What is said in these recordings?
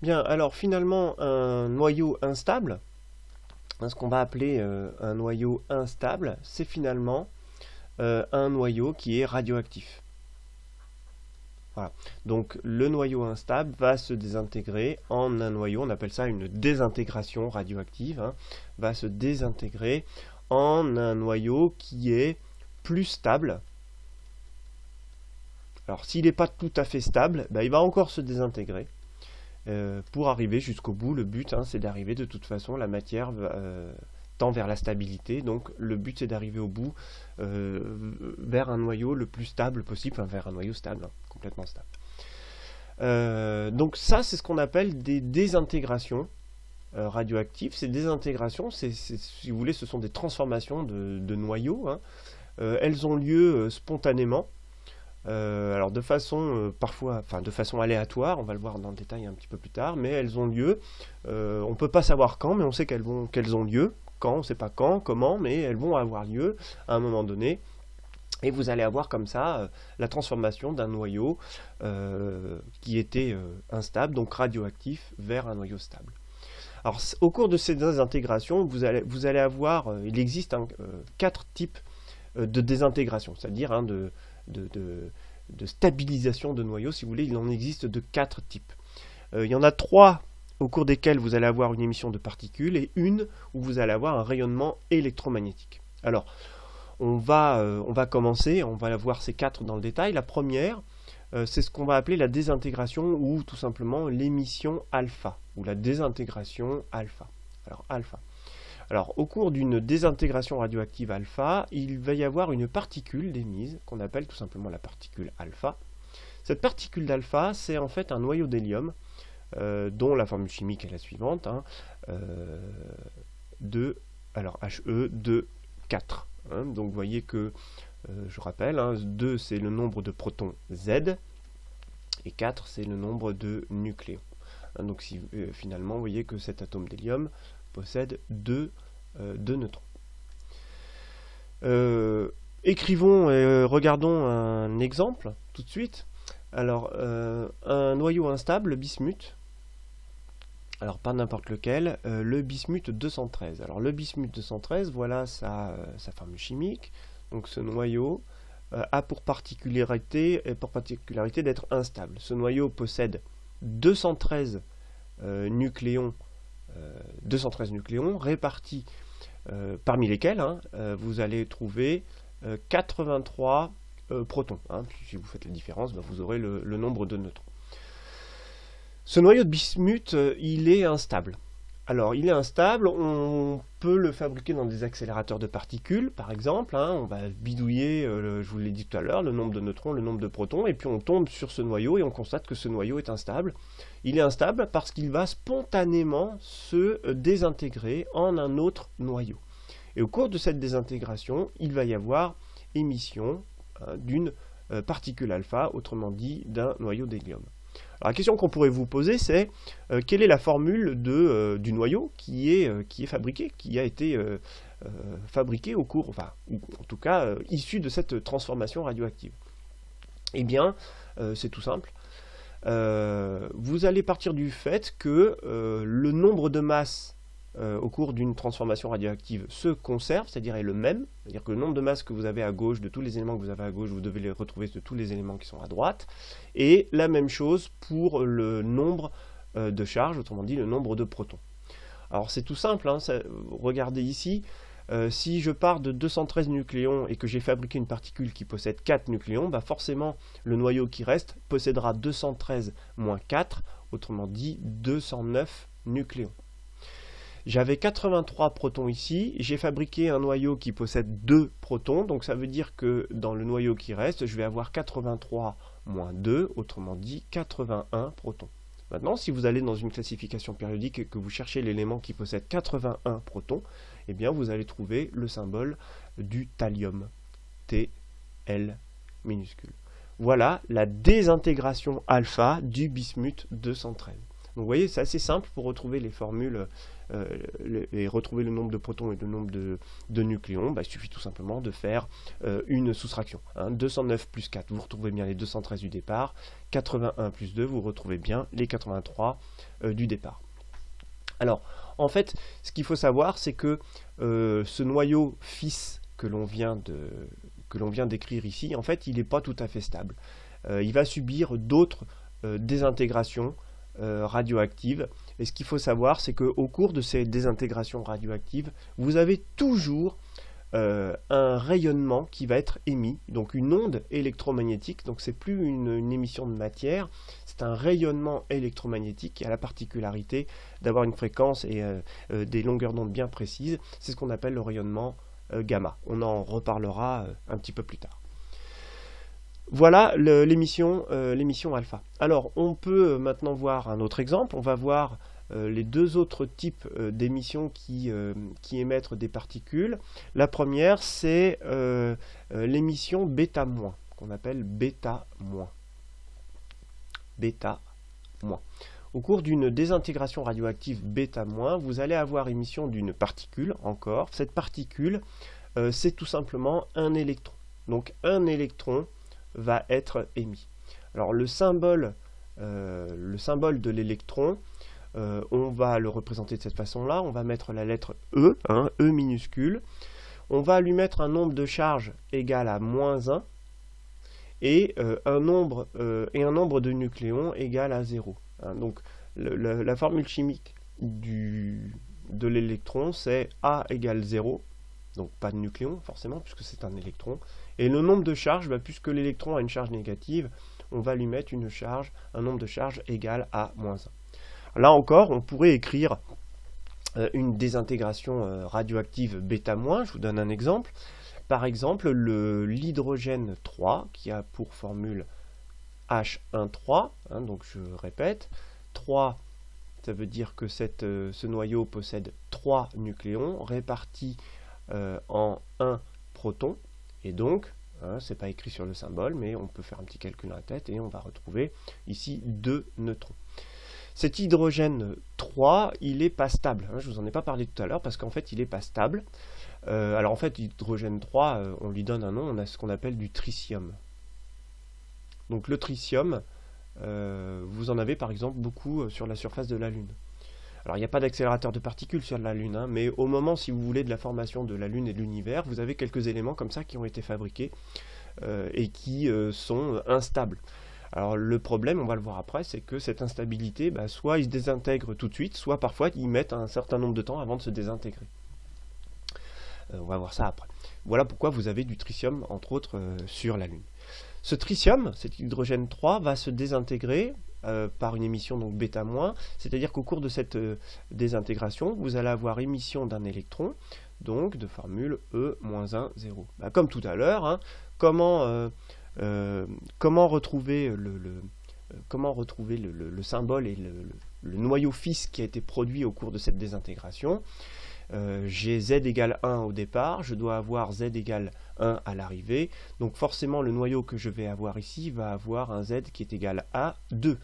Bien, alors finalement, un noyau instable, ce qu'on va appeler un noyau instable, c'est finalement un noyau qui est radioactif. Voilà. Donc le noyau instable va se désintégrer en un noyau, on appelle ça une désintégration radioactive, hein, va se désintégrer en un noyau qui est plus stable. Alors s'il n'est pas tout à fait stable, il va encore se désintégrer. Pour arriver jusqu'au bout, le but, hein, c'est d'arriver de toute façon, la matière tend vers la stabilité, donc le but c'est d'arriver au bout vers un noyau le plus stable possible, enfin vers un noyau stable, hein, complètement stable. Donc ça c'est ce qu'on appelle des désintégrations radioactives. Ces désintégrations, si vous voulez, ce sont des transformations de noyaux, hein. Elles ont lieu spontanément. Alors de façon de façon aléatoire, on va le voir dans le détail un petit peu plus tard, mais elles ont lieu. On ne peut pas savoir quand, mais on sait qu'elles ont lieu. Quand, on ne sait pas quand, comment, mais elles vont avoir lieu à un moment donné. Et vous allez avoir comme ça la transformation d'un noyau qui était instable, donc radioactif, vers un noyau stable. Alors au cours de ces désintégrations, vous allez avoir, il existe 4 types de désintégration, c'est-à-dire de stabilisation de noyaux, si vous voulez, il en existe de 4 types. Il y en a 3 au cours desquels vous allez avoir une émission de particules et une où vous allez avoir un rayonnement électromagnétique. Alors, on va commencer, on va voir ces 4 dans le détail. La première, c'est ce qu'on va appeler la désintégration ou tout simplement l'émission alpha, ou la désintégration alpha. Alors, alpha. Alors, au cours d'une désintégration radioactive alpha, il va y avoir une particule d'émise qu'on appelle tout simplement la particule alpha. Cette particule d'alpha, c'est en fait un noyau d'hélium dont la formule chimique est la suivante, hein, He 2 4. Hein, donc vous voyez que, je rappelle, hein, 2 c'est le nombre de protons Z et 4 c'est le nombre de nucléons. Hein, donc finalement vous voyez que cet atome d'hélium possède 2 neutrons. Écrivons et regardons un exemple tout de suite. Alors, un noyau instable, le bismuth. Alors, pas n'importe lequel, le bismuth 213. Alors, le bismuth 213, voilà sa formule chimique. Donc, ce noyau a pour particularité d'être instable. Ce noyau possède 213 nucléons, 213 nucléons répartis parmi lesquels vous allez trouver 83 protons. Hein. Si vous faites la différence, vous aurez le nombre de neutrons. Ce noyau de bismuth, il est instable. Alors, il est instable, on peut le fabriquer dans des accélérateurs de particules, par exemple. Hein, on va bidouiller, je vous l'ai dit tout à l'heure, le nombre de neutrons, le nombre de protons, et puis on tombe sur ce noyau et on constate que ce noyau est instable. Il est instable parce qu'il va spontanément se désintégrer en un autre noyau. Et au cours de cette désintégration, il va y avoir émission d'une particule alpha, autrement dit d'un noyau d'hélium. Alors la question qu'on pourrait vous poser, c'est quelle est la formule du noyau qui est fabriqué, qui a été fabriqué au cours, enfin, ou en tout cas issu de cette transformation radioactive. Eh bien, c'est tout simple. Vous allez partir du fait que le nombre de masses au cours d'une transformation radioactive se conserve, c'est-à-dire est le même, c'est-à-dire que le nombre de masses que vous avez à gauche, de tous les éléments que vous avez à gauche, vous devez les retrouver de tous les éléments qui sont à droite, et la même chose pour le nombre de charges, autrement dit le nombre de protons. Alors c'est tout simple, hein, regardez ici, si je pars de 213 nucléons et que j'ai fabriqué une particule qui possède 4 nucléons, forcément le noyau qui reste possédera 213 moins 4, autrement dit 209 nucléons. J'avais 83 protons ici, j'ai fabriqué un noyau qui possède 2 protons, donc ça veut dire que dans le noyau qui reste, je vais avoir 83 moins 2, autrement dit 81 protons. Maintenant, si vous allez dans une classification périodique et que vous cherchez l'élément qui possède 81 protons, eh bien vous allez trouver le symbole du thallium, TL minuscule. Voilà la désintégration alpha du bismuth 213. Donc vous voyez, c'est assez simple pour retrouver les formules et retrouver le nombre de protons et le nombre de nucléons. Bah, il suffit tout simplement de faire une soustraction. 209 plus 4, vous retrouvez bien les 213 du départ. 81 plus 2, vous retrouvez bien les 83 du départ. Alors, en fait, ce qu'il faut savoir, c'est que ce noyau fils que l'on vient d'écrire ici, en fait, il n'est pas tout à fait stable. Il va subir d'autres désintégrations radioactives. Et ce qu'il faut savoir, c'est qu'au cours de ces désintégrations radioactives, vous avez toujours un rayonnement qui va être émis, donc une onde électromagnétique. Donc c'est plus une émission de matière, c'est un rayonnement électromagnétique qui a la particularité d'avoir une fréquence et des longueurs d'onde bien précises. C'est ce qu'on appelle le rayonnement gamma. On en reparlera un petit peu plus tard. Voilà l'émission alpha. Alors on peut maintenant voir un autre exemple. On va voir les deux autres types d'émissions qui émettent des particules. La première, c'est l'émission bêta-, qu'on appelle bêta-. Bêta-. Au cours d'une désintégration radioactive bêta-, vous allez avoir émission d'une particule encore. Cette particule, c'est tout simplement un électron. Donc un électron va être émis. Alors le symbole de l'électron, on va le représenter de cette façon-là. On va mettre la lettre E, E minuscule. On va lui mettre un nombre de charges égal à -1 et un nombre de nucléons égal à 0. Donc la formule chimique de l'électron, c'est A égale 0. Donc pas de nucléon forcément puisque c'est un électron. Et le nombre de charges, puisque l'électron a une charge négative, on va lui mettre un nombre de charges égal à -1. Là encore, on pourrait écrire une désintégration radioactive bêta-. Je vous donne un exemple. Par exemple, l'hydrogène 3, qui a pour formule H1,3, donc je répète, 3, ça veut dire que ce noyau possède 3 nucléons répartis en 1 proton, et donc, c'est pas écrit sur le symbole, mais on peut faire un petit calcul dans la tête, et on va retrouver ici 2 neutrons. Cet hydrogène 3, il n'est pas stable. Je ne vous en ai pas parlé tout à l'heure parce qu'en fait, il n'est pas stable. Alors en fait, hydrogène 3, on lui donne un nom, on a ce qu'on appelle du tritium. Donc le tritium, vous en avez par exemple beaucoup sur la surface de la Lune. Alors il n'y a pas d'accélérateur de particules sur la Lune, mais au moment, si vous voulez, de la formation de la Lune et de l'univers, vous avez quelques éléments comme ça qui ont été fabriqués et qui sont instables. Alors le problème, on va le voir après, c'est que cette instabilité, soit il se désintègre tout de suite, soit parfois ils mettent un certain nombre de temps avant de se désintégrer. On va voir ça après. Voilà pourquoi vous avez du tritium, entre autres, sur la Lune. Ce tritium, cet hydrogène 3, va se désintégrer par une émission donc bêta-, c'est-à-dire qu'au cours de cette désintégration, vous allez avoir émission d'un électron, donc de formule E-1, 0. Comme tout à l'heure, comment retrouver le symbole et le noyau fils qui a été produit au cours de cette désintégration. J'ai z égale 1 au départ, je dois avoir z égale 1 à l'arrivée, donc forcément le noyau que je vais avoir ici va avoir un z qui est égal à 2.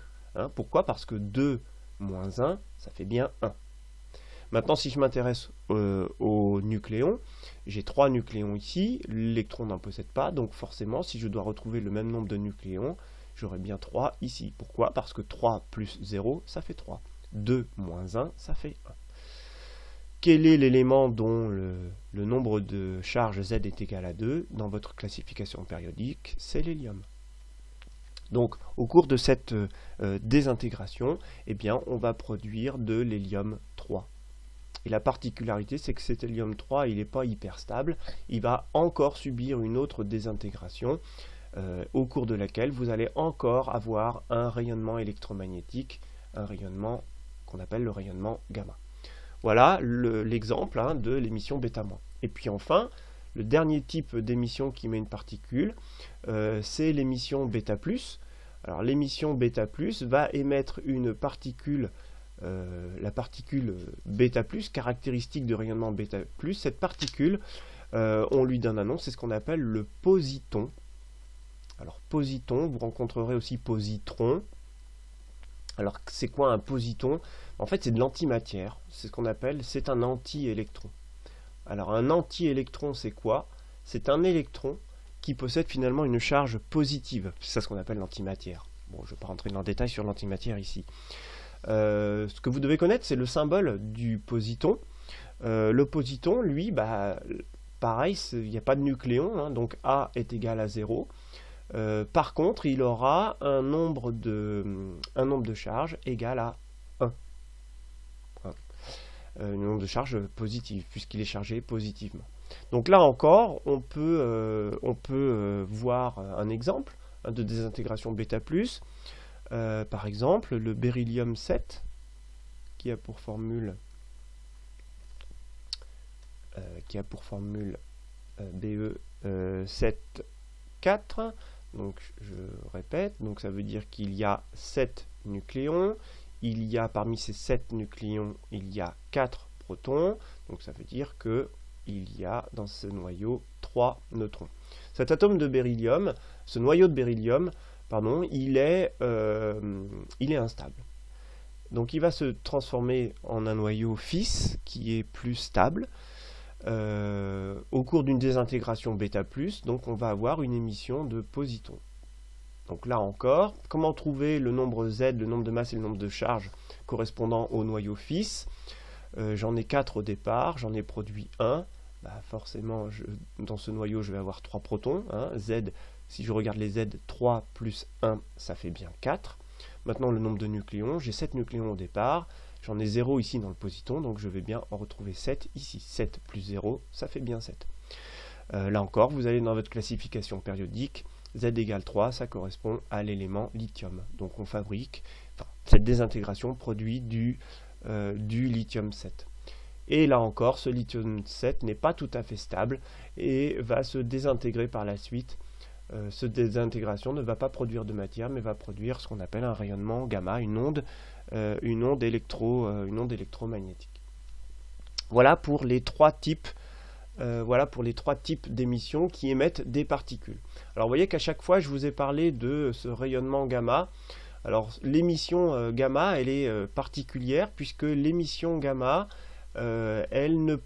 Pourquoi? Parce que 2 moins 1, ça fait bien 1. Maintenant, si je m'intéresse aux nucléons, j'ai 3 nucléons ici, l'électron n'en possède pas, donc forcément, si je dois retrouver le même nombre de nucléons, j'aurai bien 3 ici. Pourquoi? Parce que 3 plus 0, ça fait 3. 2 moins 1, ça fait 1. Quel est l'élément dont le nombre de charges Z est égal à 2 dans votre classification périodique? C'est l'hélium. Donc, au cours de cette désintégration, on va produire de l'hélium 3. Et la particularité, c'est que cet hélium 3, il n'est pas hyper stable. Il va encore subir une autre désintégration, au cours de laquelle vous allez encore avoir un rayonnement électromagnétique, un rayonnement qu'on appelle le rayonnement gamma. Voilà l'exemple de l'émission bêta-. Et puis enfin, le dernier type d'émission qui met une particule, c'est l'émission bêta+. Alors l'émission bêta+ va émettre une particule, la particule bêta+, caractéristique de rayonnement bêta+. Cette particule, on lui donne un nom, c'est ce qu'on appelle le positon. Alors positon, vous rencontrerez aussi positron. Alors, c'est quoi un positon? En fait, c'est de l'antimatière. C'est ce qu'on appelle, c'est un anti-électron. Alors, un anti-électron, c'est quoi? C'est un électron qui possède finalement une charge positive. C'est ce qu'on appelle l'antimatière. Bon, je ne vais pas rentrer dans le détail sur l'antimatière ici. Ce que vous devez connaître, c'est le symbole du positon. Le positon, lui, pareil, il n'y a pas de nucléon, hein, donc A est égal à 0. Par contre, il aura un nombre de charges égal à 1. Un nombre de charges positif, puisqu'il est chargé positivement. Donc là encore, on peut voir un exemple de désintégration bêta+. Par exemple, le beryllium 7, qui a pour formule Be7,4. Donc je répète, donc ça veut dire qu'il y a 7 nucléons. Il y a parmi ces 7 nucléons, il y a 4 protons. Donc ça veut dire que il y a dans ce noyau 3 neutrons. Cet atome de beryllium, ce noyau de beryllium, pardon, il est instable. Donc il va se transformer en un noyau fils qui est plus stable. Au cours d'une désintégration bêta+, donc on va avoir une émission de positons. Donc là encore, comment trouver le nombre Z, le nombre de masse et le nombre de charges correspondant au noyau fils? J'en ai 4 au départ, j'en ai produit 1. Forcément, dans ce noyau, je vais avoir 3 protons. Hein. Z, si je regarde les Z, 3 plus 1, ça fait bien 4. Maintenant, le nombre de nucléons, j'ai 7 nucléons au départ. J'en ai 0 ici dans le positon, donc je vais bien en retrouver 7 ici. 7 plus 0, ça fait bien 7. Là encore, vous allez dans votre classification périodique. Z égale 3, ça correspond à l'élément lithium. Donc on fabrique, cette désintégration produit du lithium 7. Et là encore, ce lithium 7 n'est pas tout à fait stable et va se désintégrer par la suite. Cette désintégration ne va pas produire de matière, mais va produire ce qu'on appelle un rayonnement gamma, une onde électromagnétique. Voilà pour les trois types d'émissions qui émettent des particules. Alors vous voyez qu'à chaque fois, je vous ai parlé de ce rayonnement gamma. Alors l'émission gamma, elle est particulière puisque l'émission gamma, elle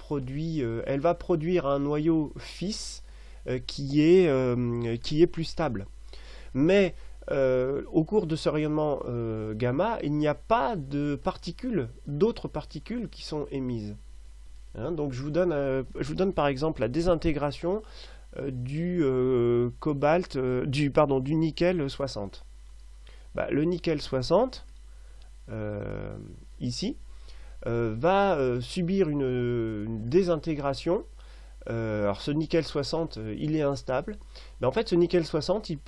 va produire un noyau fils qui est plus stable. Mais au cours de ce rayonnement gamma, il n'y a pas de d'autres particules qui sont émises. Hein, donc je vous donne par exemple la désintégration du nickel 60. Le nickel 60, ici, va subir une désintégration. Alors ce nickel 60, il est instable. Mais en fait, ce nickel 60, il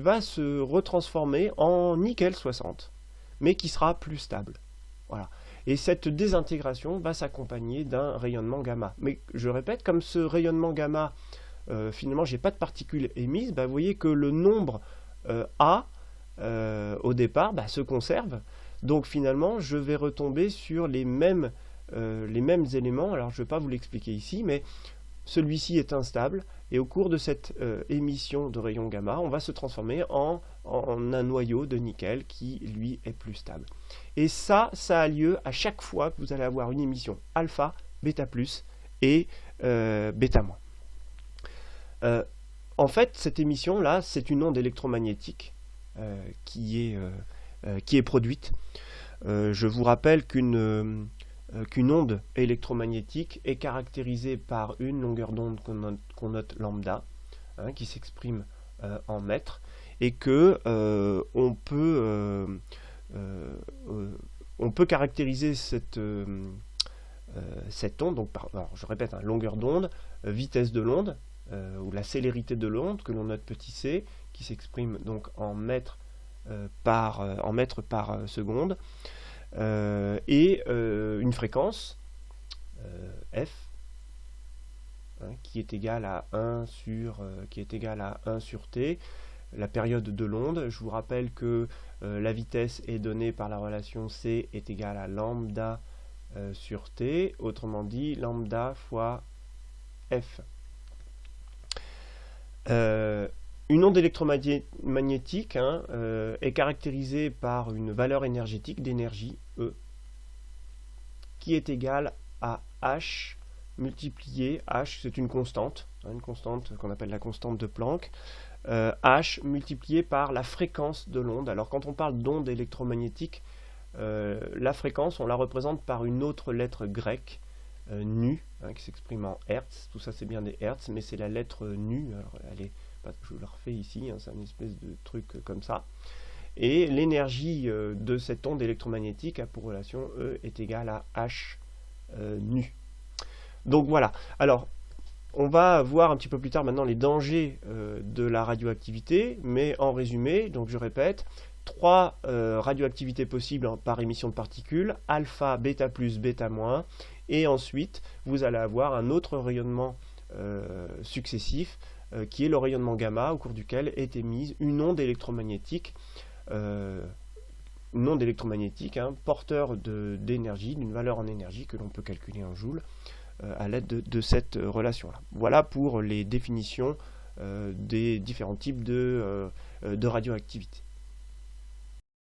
va se retransformer en nickel 60, mais qui sera plus stable. Voilà. Et cette désintégration va s'accompagner d'un rayonnement gamma. Mais je répète, comme ce rayonnement gamma, finalement, j'ai pas de particules émises, vous voyez que le nombre A, au départ, se conserve. Donc finalement, je vais retomber sur les mêmes éléments. Alors je ne vais pas vous l'expliquer ici, mais celui-ci est instable. Et au cours de cette émission de rayons gamma, on va se transformer en un noyau de nickel qui, lui, est plus stable. Et ça a lieu à chaque fois que vous allez avoir une émission alpha, bêta+, et bêta-. En fait, cette émission-là, c'est une onde électromagnétique qui est produite. Je vous rappelle qu'une onde électromagnétique est caractérisée par une longueur d'onde qu'on note lambda, hein, qui s'exprime en mètres, et que on peut caractériser cette onde, donc alors je répète, longueur d'onde, vitesse de l'onde, ou la célérité de l'onde, que l'on note petit c, qui s'exprime donc en mètres par seconde, et une fréquence f, hein, qui est égale à 1 sur t, la période de l'onde. Je vous rappelle que la vitesse est donnée par la relation c est égale à lambda sur t, autrement dit lambda fois f. Une onde électromagnétique est caractérisée par une valeur énergétique d'énergie, E, qui est égale à H multiplié, H c'est une constante qu'on appelle la constante de Planck, H multiplié par la fréquence de l'onde. Alors quand on parle d'onde électromagnétique, la fréquence on la représente par une autre lettre grecque, nu, qui s'exprime en Hertz. Tout ça c'est bien des Hertz, mais c'est la lettre nu. Alors, je la refais ici, c'est une espèce de truc comme ça. Et l'énergie de cette onde électromagnétique a pour relation E est égale à H nu. Donc voilà. Alors, on va voir un petit peu plus tard maintenant les dangers de la radioactivité, mais en résumé, donc je répète, 3 radioactivités possibles par émission de particules, alpha, bêta plus, bêta moins, et ensuite vous allez avoir un autre rayonnement successif qui est le rayonnement gamma, au cours duquel est émise une onde électromagnétique, porteur d'énergie, d'une valeur en énergie que l'on peut calculer en joules à l'aide de cette relation-là. Voilà pour les définitions des différents types de radioactivité.